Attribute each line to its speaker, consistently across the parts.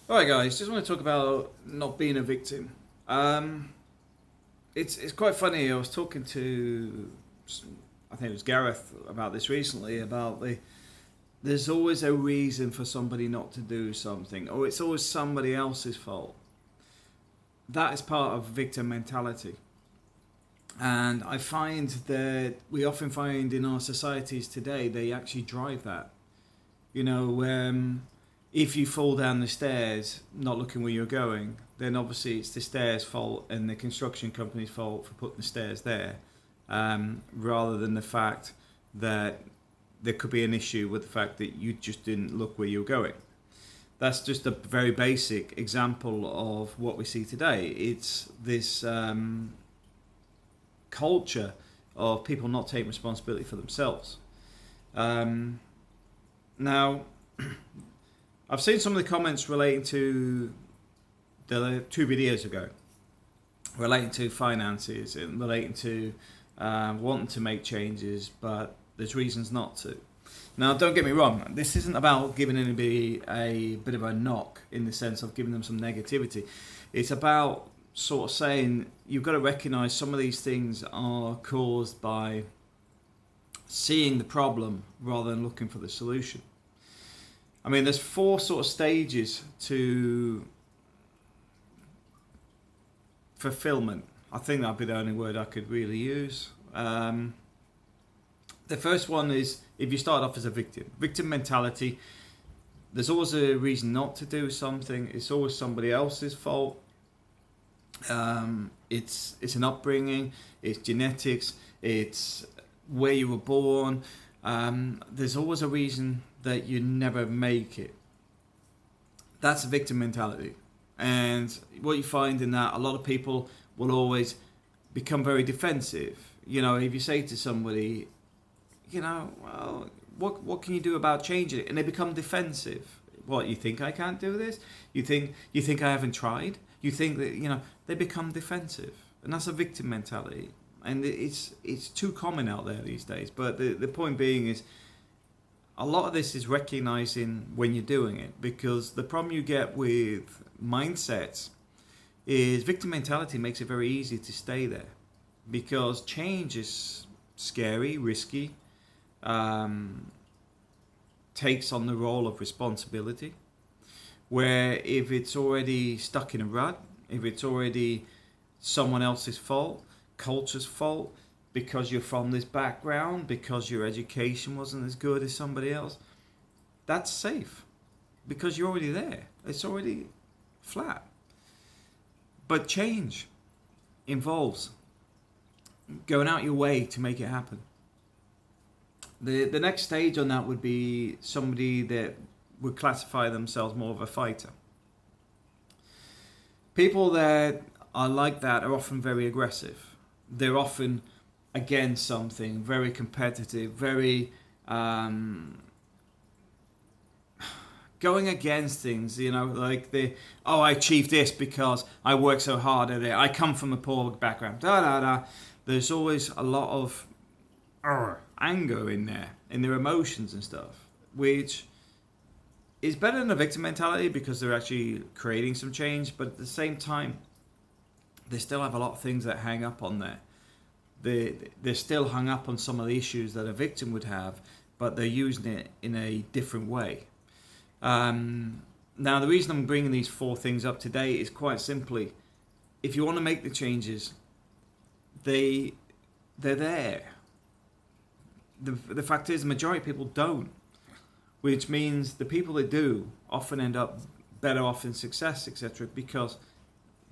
Speaker 1: All right, guys. Just want to talk about not being a victim. It's quite funny. I was talking to, I think it was Gareth, about this recently. About there's always a reason for somebody not to do something, or it's always somebody else's fault. That is part of victim mentality, and I find that we often find in our societies today they actually drive that. You know, if you fall down the stairs not looking where you're going, then obviously it's the stairs' fault and the construction company's fault for putting the stairs there, rather than the fact that there could be an issue with the fact that you just didn't look where you're going. That's just a very basic example of what we see today. It's this culture of people not taking responsibility for themselves. Now, I've seen some of the comments relating to the two videos ago, relating to finances and relating to wanting to make changes, but there's reasons not to. Now, don't get me wrong, this isn't about giving anybody a bit of a knock in the sense of giving them some negativity. It's about sort of saying you've got to recognise some of these things are caused by seeing the problem rather than looking for the solution. I mean, there's four sort of stages to fulfillment. I think that'd be the only word I could really use. The first one is if you start off as a victim mentality. There's always a reason not to do something. It's always somebody else's fault. It's an upbringing. It's genetics. It's where you were born. There's always a reason that you never make it. That's a victim mentality. And what you find in that, a lot of people will always become very defensive. You know, if you say to somebody, you know, well, what can you do about changing it? And they become defensive. What, you think I can't do this? You think I haven't tried? You think that, you know, they become defensive. And that's a victim mentality. And it's too common out there these days. But the point being is, a lot of this is recognizing when you're doing it, because the problem you get with mindsets is victim mentality makes it very easy to stay there, because change is scary, risky, takes on the role of responsibility, where if it's already stuck in a rut, if it's already someone else's fault, culture's fault, because you're from this background, because your education wasn't as good as somebody else, that's safe because you're already there. It's already flat. But change involves going out your way to make it happen. The next stage on that would be somebody that would classify themselves more of a fighter. People that are like that are often very aggressive. They're often against something, very competitive, very going against things, you know, like I achieved this because I worked so hard at it, I come from a poor background, There's always a lot of anger in there, in their emotions and stuff, which is better than a victim mentality because they're actually creating some change, but at the same time, they still have a lot of things that hang up on there. They're still hung up on some of the issues that a victim would have, but they're using it in a different way. Now, the reason I'm bringing these four things up today is quite simply, if you want to make the changes, they're there. The fact is, the majority of people don't, which means the people that do often end up better off in success, etc., because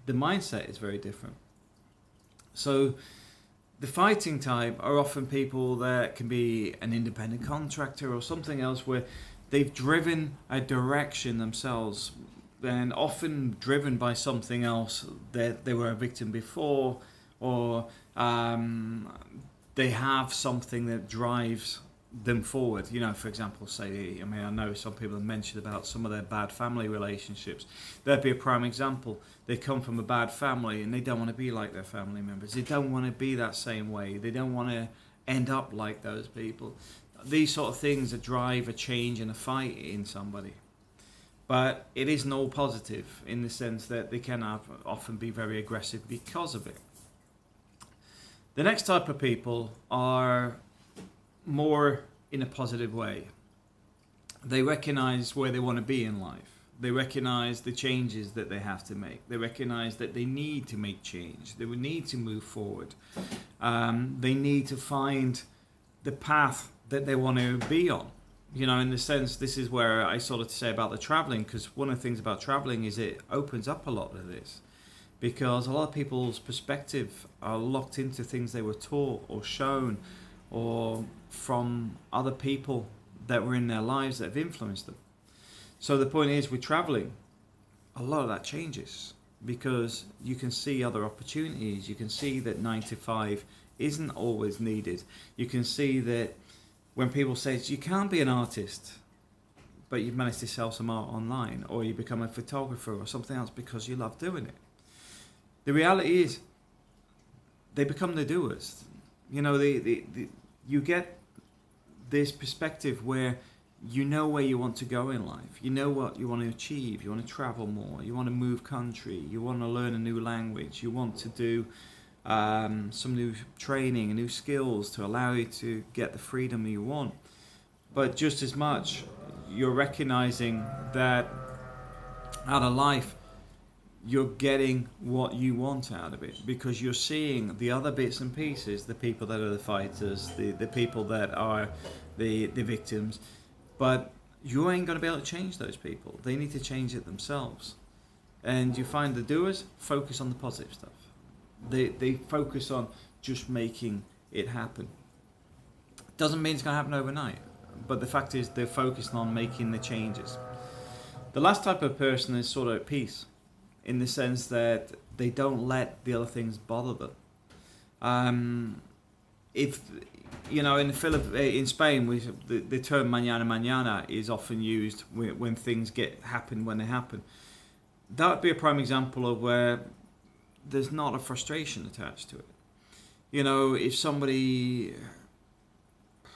Speaker 1: the mindset is very different. So the fighting type are often people that can be an independent contractor or something else where they've driven a direction themselves, and often driven by something else that they were a victim before, or they have something that drives them forward. You know, for example, say, I mean, I know some people have mentioned about some of their bad family relationships. That'd be a prime example. They come from a bad family and they don't want to be like their family members. They don't want to be that same way. They don't want to end up like those people. These sort of things that drive a change and a fight in somebody. But it isn't all positive in the sense that they can often be very aggressive because of it. The next type of people are more in a positive way. They recognize where they want to be in life. They recognize the changes that they have to make. They recognize that they need to make change. They would need to move forward. They need to find the path that they want to be on. In the sense, this is where I sort of say about the traveling, because one of the things about traveling is it opens up a lot of this. Because a lot of people's perspective are locked into things they were taught or shown or from other people that were in their lives that have influenced them. So the point is, with traveling, a lot of that changes because you can see other opportunities. You can see that 9 to 5 isn't always needed. You can see that when people say you can't be an artist, but you've managed to sell some art online, or you become a photographer or something else because you love doing it. The reality is, they become the doers. You get this perspective where you know where you want to go in life. You know what you want to achieve. You want to travel more. You want to move country. You want to learn a new language. You want to do some new training and new skills to allow you to get the freedom you want. But just as much, you're recognizing that out of life, you're getting what you want out of it because you're seeing the other bits and pieces, the people that are the fighters, the people that are the victims. But you ain't going to be able to change those people. They need to change it themselves. And you find the doers focus on the positive stuff. They focus on just making it happen. Doesn't mean it's going to happen overnight. But the fact is they're focused on making the changes. The last type of person is sort of at peace in the sense that they don't let the other things bother them. In Spain, the term mañana mañana is often used when things happen when they happen. That would be a prime example of where there's not a frustration attached to it. If somebody,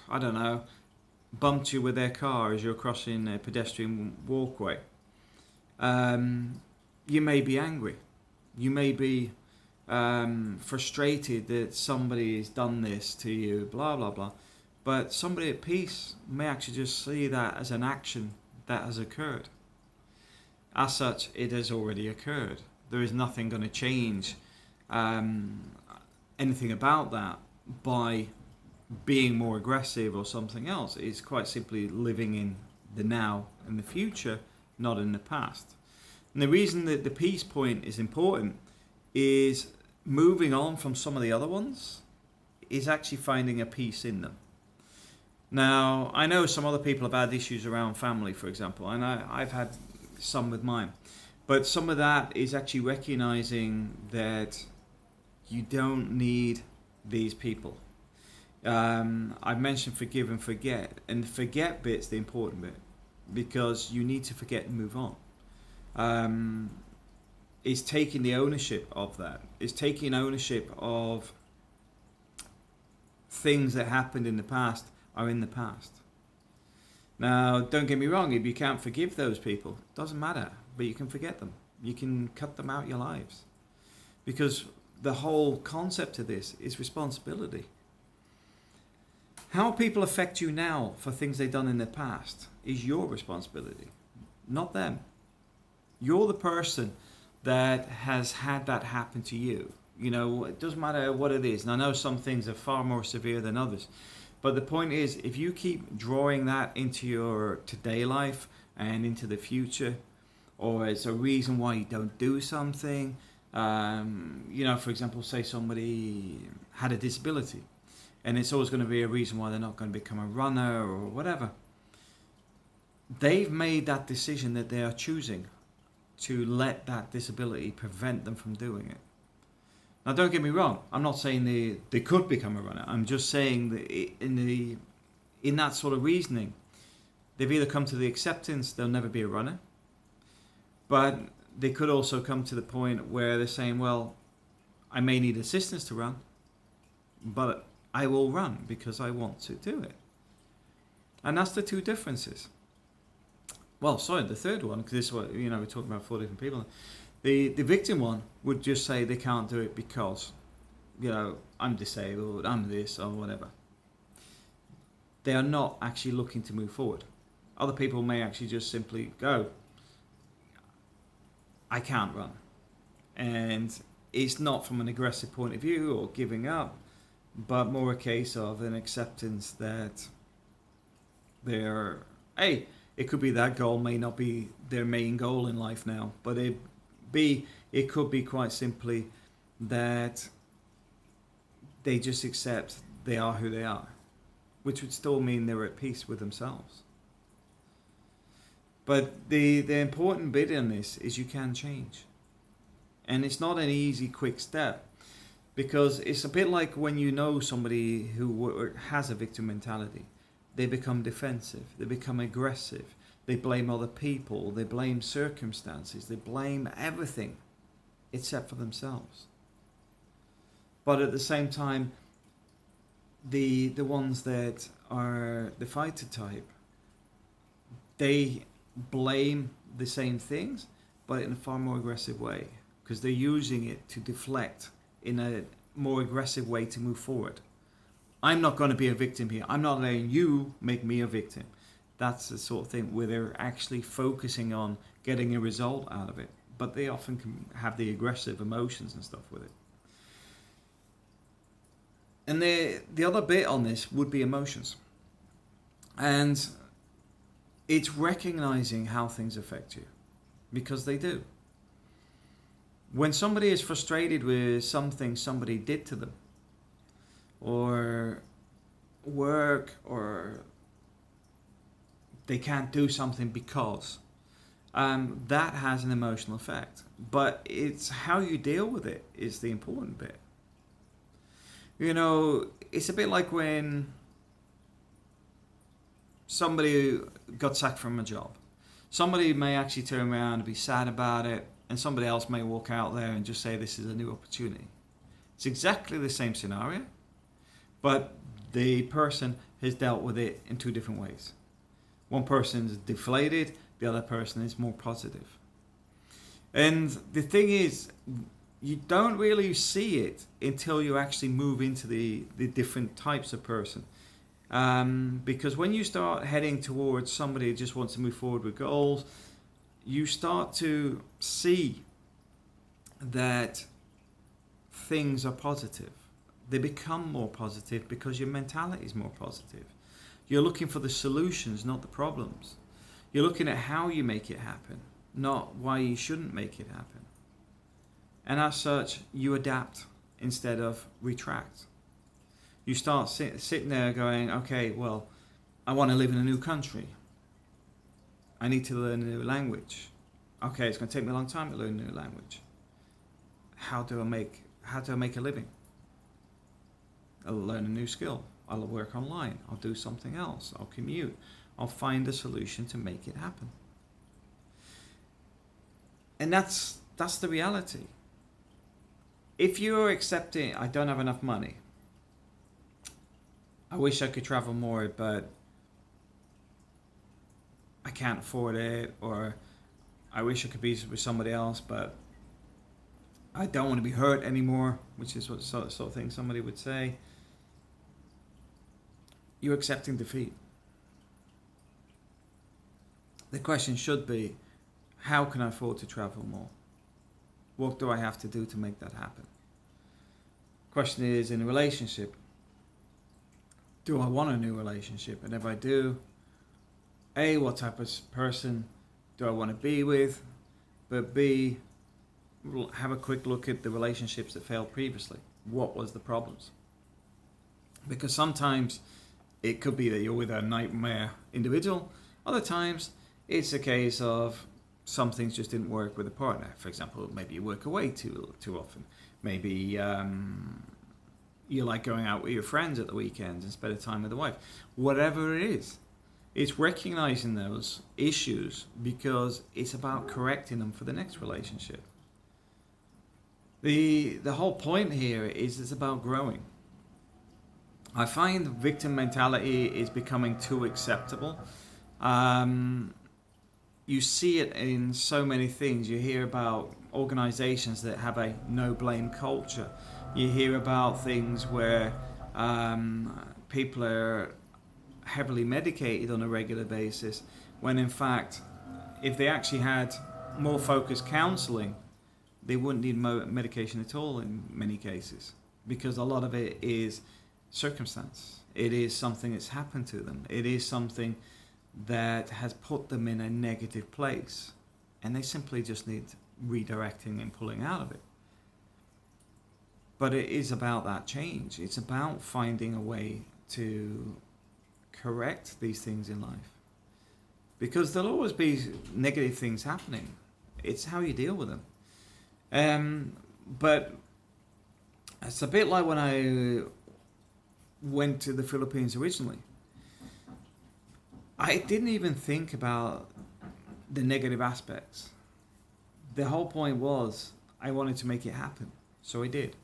Speaker 1: I don't know, bumped you with their car as you're crossing a pedestrian walkway, you may be angry. You may be frustrated that somebody has done this to you, blah, blah, blah. But somebody at peace may actually just see that as an action that has occurred. As such, it has already occurred. There is nothing going to change anything about that by being more aggressive or something else. It's quite simply living in the now and the future, not in the past. And the reason that the peace point is important is moving on from some of the other ones is actually finding a peace in them. Now, I know some other people have had issues around family, for example, and I've had some with mine. But some of that is actually recognizing that you don't need these people. I've mentioned forgive and forget, and the forget bit's the important bit because you need to forget and move on. Is taking the ownership of that. Is taking ownership of things that happened in the past are in the past. Now, don't get me wrong, if you can't forgive those people, doesn't matter, but you can forget them. You can cut them out of your lives. Because the whole concept of this is responsibility. How people affect you now for things they've done in the past is your responsibility, not them. You're the person that has had that happen to you. It doesn't matter what it is. And I know some things are far more severe than others. But the point is, if you keep drawing that into your today life and into the future, or as a reason why you don't do something, for example, say somebody had a disability, and it's always going to be a reason why they're not going to become a runner or whatever. They've made that decision that they are choosing to let that disability prevent them from doing it. Now, don't get me wrong. I'm not saying they could become a runner. I'm just saying that in that sort of reasoning, they've either come to the acceptance they'll never be a runner, but they could also come to the point where they're saying, well, I may need assistance to run, but I will run because I want to do it. And that's the two differences. well, sorry, the third one, because this is what, we're talking about 4 different people. The victim one would just say they can't do it because, I'm disabled, I'm this, or whatever. They are not actually looking to move forward. Other people may actually just simply go, I can't run. And it's not from an aggressive point of view or giving up, but more a case of an acceptance that it could be that goal may not be their main goal in life now, but it could be quite simply that they just accept they are who they are, which would still mean they're at peace with themselves. But the important bit in this is you can change. And it's not an easy, quick step, because it's a bit like when you know somebody who has a victim mentality. They become defensive, they become aggressive, they blame other people, they blame circumstances, they blame everything except for themselves. But at the same time, the ones that are the fighter type, they blame the same things, but in a far more aggressive way, because they're using it to deflect in a more aggressive way to move forward. I'm not going to be a victim here. I'm not letting you make me a victim. That's the sort of thing where they're actually focusing on getting a result out of it. But they often can have the aggressive emotions and stuff with it. And the other bit on this would be emotions. And it's recognizing how things affect you. Because they do. When somebody is frustrated with something somebody did to them, or work, or they can't do something because, that has an emotional effect. But it's how you deal with it is the important bit. It's a bit like when somebody got sacked from a job. Somebody may actually turn around and be sad about it, and somebody else may walk out there and just say this is a new opportunity. It's exactly the same scenario, but the person has dealt with it in 2 different ways. One person is deflated, the other person is more positive. And the thing is, you don't really see it until you actually move into the different types of person. Because when you start heading towards somebody who just wants to move forward with goals, you start to see that things are positive. They become more positive because your mentality is more positive. You're looking for the solutions, not the problems. You're looking at how you make it happen, not why you shouldn't make it happen. And as such, you adapt instead of retract. You start sitting there going, okay, well, I want to live in a new country. I need to learn a new language. Okay, it's going to take me a long time to learn a new language. How do I make a living? I'll learn a new skill. I'll work online. I'll do something else. I'll commute. I'll find a solution to make it happen. And that's the reality. If you're accepting, I don't have enough money. I wish I could travel more, but I can't afford it. Or I wish I could be with somebody else, but I don't want to be hurt anymore, which is what sort of thing somebody would say. You're accepting defeat. The question should be, how can I afford to travel more? What do I have to do to make that happen? Question is, in a relationship, do I want a new relationship? And if I do, A, what type of person do I want to be with? But B, have a quick look at the relationships that failed previously. What was the problems? Because sometimes it could be that you're with a nightmare individual. Other times it's a case of some things just didn't work with a partner. For example, maybe you work away too often. Maybe you like going out with your friends at the weekends and spending time with the wife. Whatever it is, it's recognizing those issues because it's about correcting them for the next relationship. The whole point here is it's about growing. I find victim mentality is becoming too acceptable. you see it in so many things. You hear about organizations that have a no blame culture. You hear about things where people are heavily medicated on a regular basis, when in fact, if they actually had more focused counseling, they wouldn't need medication at all in many cases, because a lot of it is circumstance. It is something that's happened to them. It is something that has put them in a negative place, and they simply just need redirecting and pulling out of it. But it is about that change. It's about finding a way to correct these things in life, because there'll always be negative things happening. It's how you deal with them. But it's a bit like when I went to the Philippines originally. I didn't even think about the negative aspects. The whole point was I wanted to make it happen, so I did.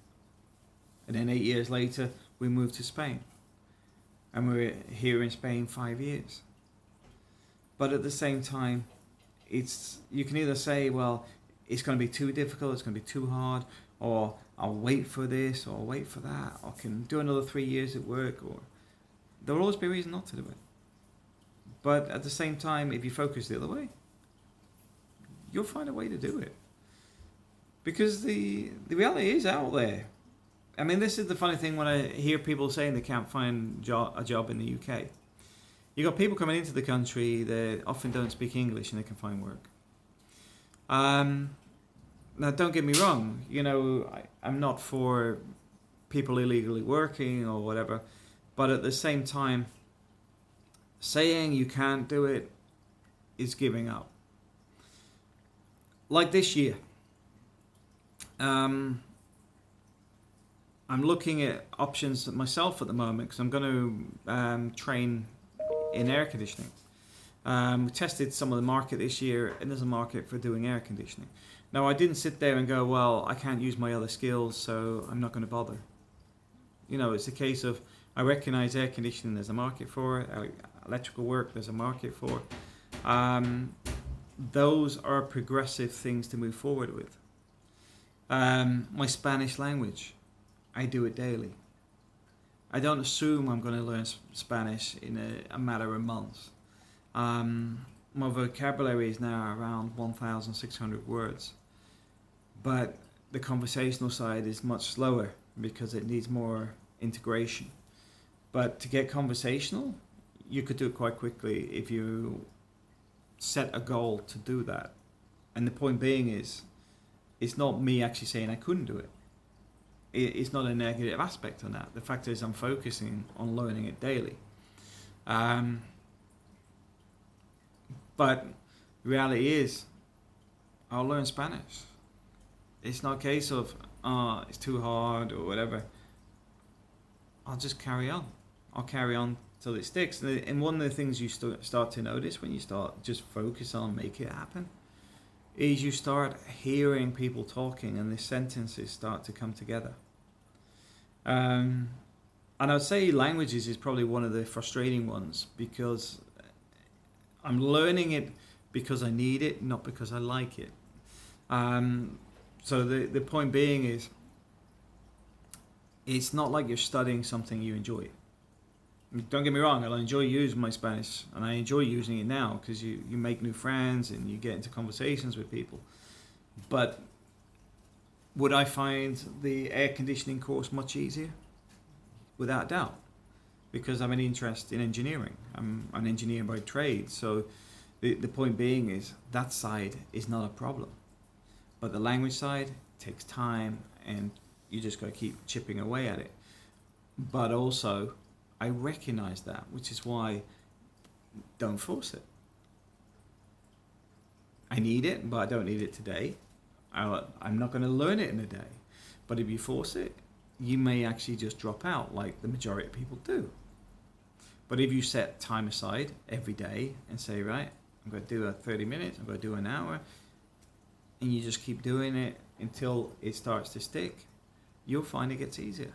Speaker 1: And then 8 years later, we moved to Spain. And we were here in Spain 5 years. But at the same time, you can either say, well, it's going to be too difficult, it's going to be too hard, or I'll wait for this, or I'll wait for that, or I can do another 3 years at work, or there will always be a reason not to do it. But at the same time, if you focus the other way, you'll find a way to do it. Because the reality is out there. I mean, this is the funny thing when I hear people saying they can't find a job in the UK. You've got people coming into the country that often don't speak English and they can find work. Now, don't get me wrong. I'm not for people illegally working or whatever. But at the same time, saying you can't do it is giving up. Like this year. I'm looking at options myself at the moment because I'm going to train in air conditioning. We tested some of the market this year, and there's a market for doing air conditioning. Now, I didn't sit there and go, well, I can't use my other skills, so I'm not going to bother. It's a case of I recognize air conditioning, there's a market for it. Electrical work, there's a market for it. Those are progressive things to move forward with. My Spanish language, I do it daily. I don't assume I'm going to learn Spanish in a matter of months. My vocabulary is now around 1,600 words. But the conversational side is much slower because it needs more integration. But to get conversational, you could do it quite quickly if you set a goal to do that. And the point being is, it's not me actually saying I couldn't do it. It's not a negative aspect on that. The fact is I'm focusing on learning it daily. But the reality is, I'll learn Spanish. It's not a case of, it's too hard or whatever. I'll just carry on. I'll carry on till it sticks. And one of the things you start to notice when you start just focus on make it happen is you start hearing people talking and the sentences start to come together. And I'd say languages is probably one of the frustrating ones because I'm learning it because I need it, not because I like it. So the point being is, it's not like you're studying something you enjoy. Don't get me wrong, I enjoy using my Spanish, and I enjoy using it now because you make new friends and you get into conversations with people. But would I find the air conditioning course much easier? Without doubt, because I'm an interest in engineering. I'm an engineer by trade, so the point being is that side is not a problem. But the language side takes time, and you just got to keep chipping away at it. But also, I recognize that, which is why don't force it. I need it, but I don't need it today. I'm not going to learn it in a day. But if you force it, you may actually just drop out like the majority of people do. But if you set time aside every day and say, right, I'm going to do 30 minutes, I'm going to do an hour, and you just keep doing it until it starts to stick, you'll find it gets easier.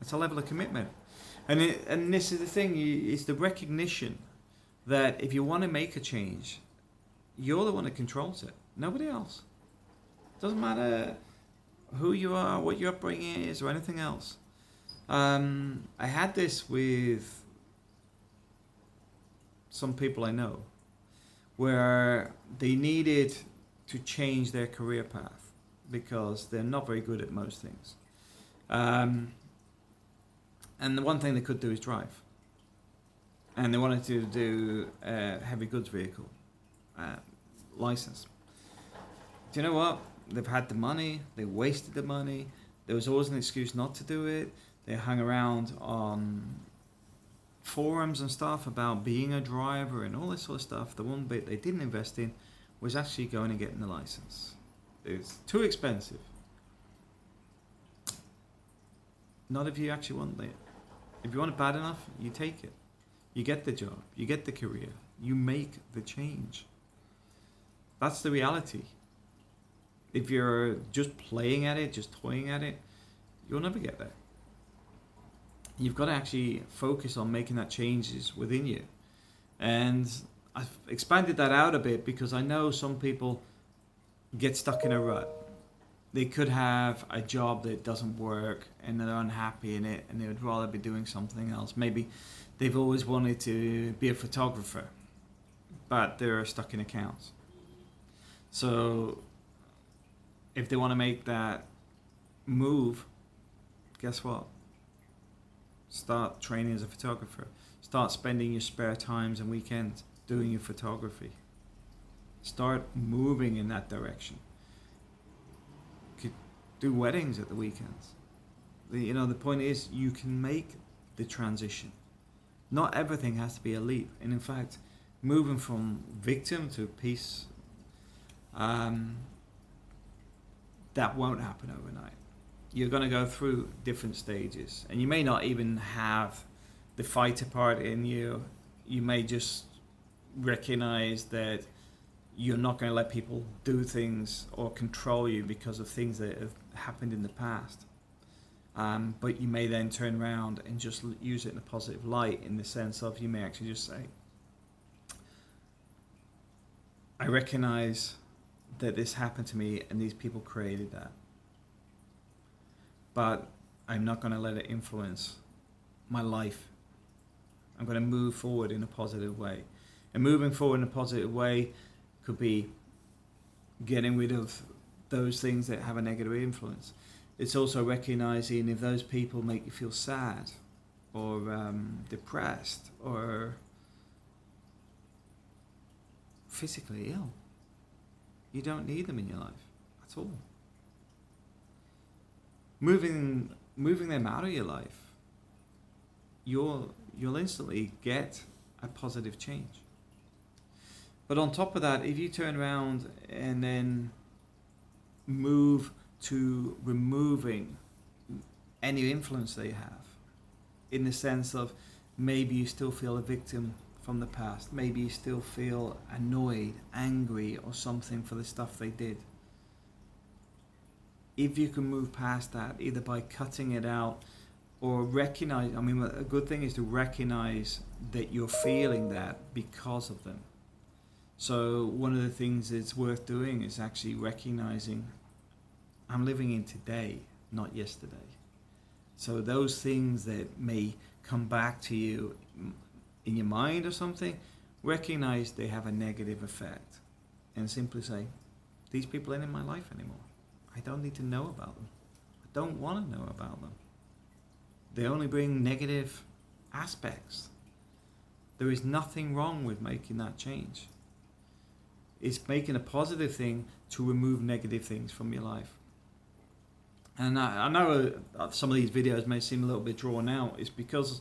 Speaker 1: It's a level of commitment. And this is the thing, it's the recognition that if you want to make a change, You're the one that controls it. Nobody else. Doesn't matter who you are, what your upbringing is, or anything else. I had this with some people I know, where they needed to change their career path because they're not very good at most things. And the one thing they could do is drive. And they wanted to do a heavy goods vehicle license. Do you know what? They've had the money, they wasted the money, there was always an excuse not to do it. They hung around on forums and stuff about being a driver and all this sort of stuff. The one bit they didn't invest in was actually going and getting the license. It's too expensive. Not if you actually want it. If you want it bad enough, you take it. You get the job, you get the career, you make the change. That's the reality. If you're just playing at it, just toying at it, you'll never get there. You've got to actually focus on making that changes within you. And I've expanded that out a bit because I know some people get stuck in a rut. They could have a job that doesn't work and they're unhappy in it and they would rather be doing something else. Maybe they've always wanted to be a photographer, but they're stuck in accounts. So if they want to make that move, guess what? Start training as a photographer. Start spending your spare times and weekends doing your photography. Start moving in that direction. You could do weddings at the weekends. The point is you can make the transition. Not everything has to be a leap. And in fact, moving from victim to peace, that won't happen overnight. You're going to go through different stages, and you may not even have the fighter part in you. You may just recognize that you're not going to let people do things or control you because of things that have happened in the past. But you may then turn around and just use it in a positive light, in the sense of you may actually just say, I recognize that this happened to me and these people created that. But I'm not going to let it influence my life. I'm going to move forward in a positive way. And moving forward in a positive way could be getting rid of those things that have a negative influence. It's also recognizing if those people make you feel sad or depressed or physically ill. You don't need them in your life at all. Moving them out of your life, you'll instantly get a positive change. But on top of that, if you turn around and then move to removing any influence they have, in the sense of maybe you still feel a victim from the past, maybe you still feel annoyed, angry or something for the stuff they did. If you can move past that, either by cutting it out or recognize, a good thing is to recognize that you're feeling that because of them. So one of the things that's worth doing is actually recognizing I'm living in today, not yesterday. So those things that may come back to you in your mind or something, recognize they have a negative effect and simply say, these people ain't in my life anymore. I don't need to know about them. I don't want to know about them. They only bring negative aspects. There is nothing wrong with making that change. It's making a positive thing to remove negative things from your life. And I know some of these videos may seem a little bit drawn out. It's because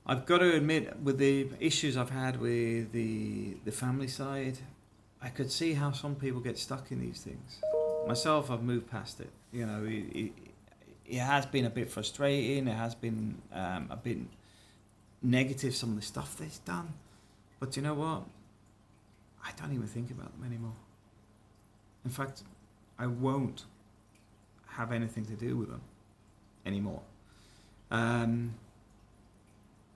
Speaker 1: I've got to admit, with the issues I've had with the family side, I could see how some people get stuck in these things. Myself, I've moved past it. It has been a bit frustrating. It has been a bit negative, some of the stuff they've done. But you know what? I don't even think about them anymore. In fact, I won't have anything to do with them anymore. And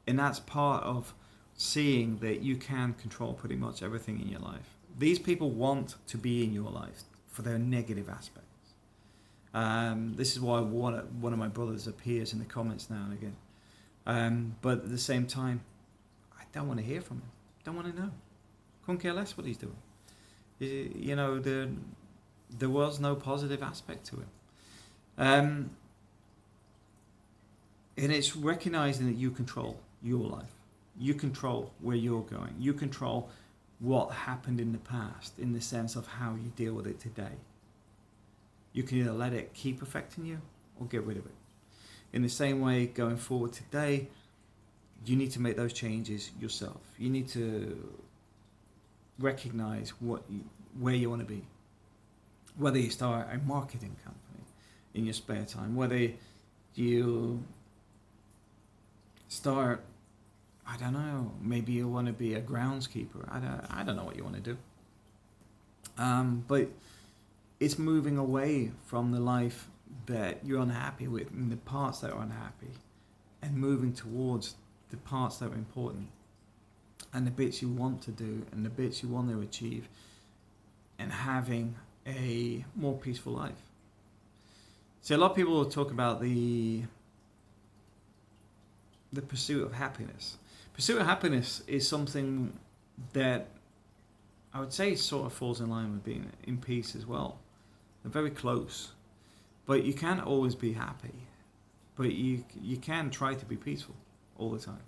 Speaker 1: that's part of seeing that you can control pretty much everything in your life. These people want to be in your life for their negative aspects. This is why one of my brothers appears in the comments now and again. But at the same time, I don't want to hear from him. Don't want to know. Couldn't care less what he's doing. You know, there was no positive aspect to him. And it's recognizing that you control your life. You control where you're going. You control what happened in the past, in the sense of how you deal with it today. You can either let it keep affecting you or get rid of it. In the same way, going forward today, you need to make those changes yourself. You need to recognize where you want to be. Whether you start a marketing company in your spare time, whether you start, I don't know, maybe you want to be a groundskeeper. I don't know what you want to do. But it's moving away from the life that you're unhappy with and the parts that are unhappy, and moving towards the parts that are important and the bits you want to do and the bits you want to achieve, and having a more peaceful life. So a lot of people will talk about the pursuit of happiness. Pursuit of happiness is something that I would say sort of falls in line with being in peace as well. They're very close. But you can't always be happy. But you can try to be peaceful all the time.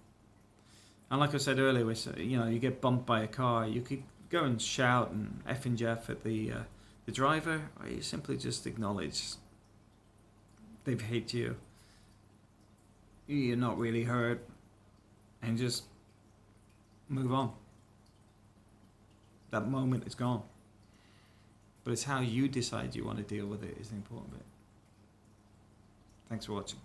Speaker 1: And like I said earlier, you get bumped by a car, you could go and shout and F and Jeff at the driver, or you simply just acknowledge they've hit you. You're not really hurt, and just move on. That moment is gone. But it's how you decide you want to deal with it is the important bit. Thanks for watching.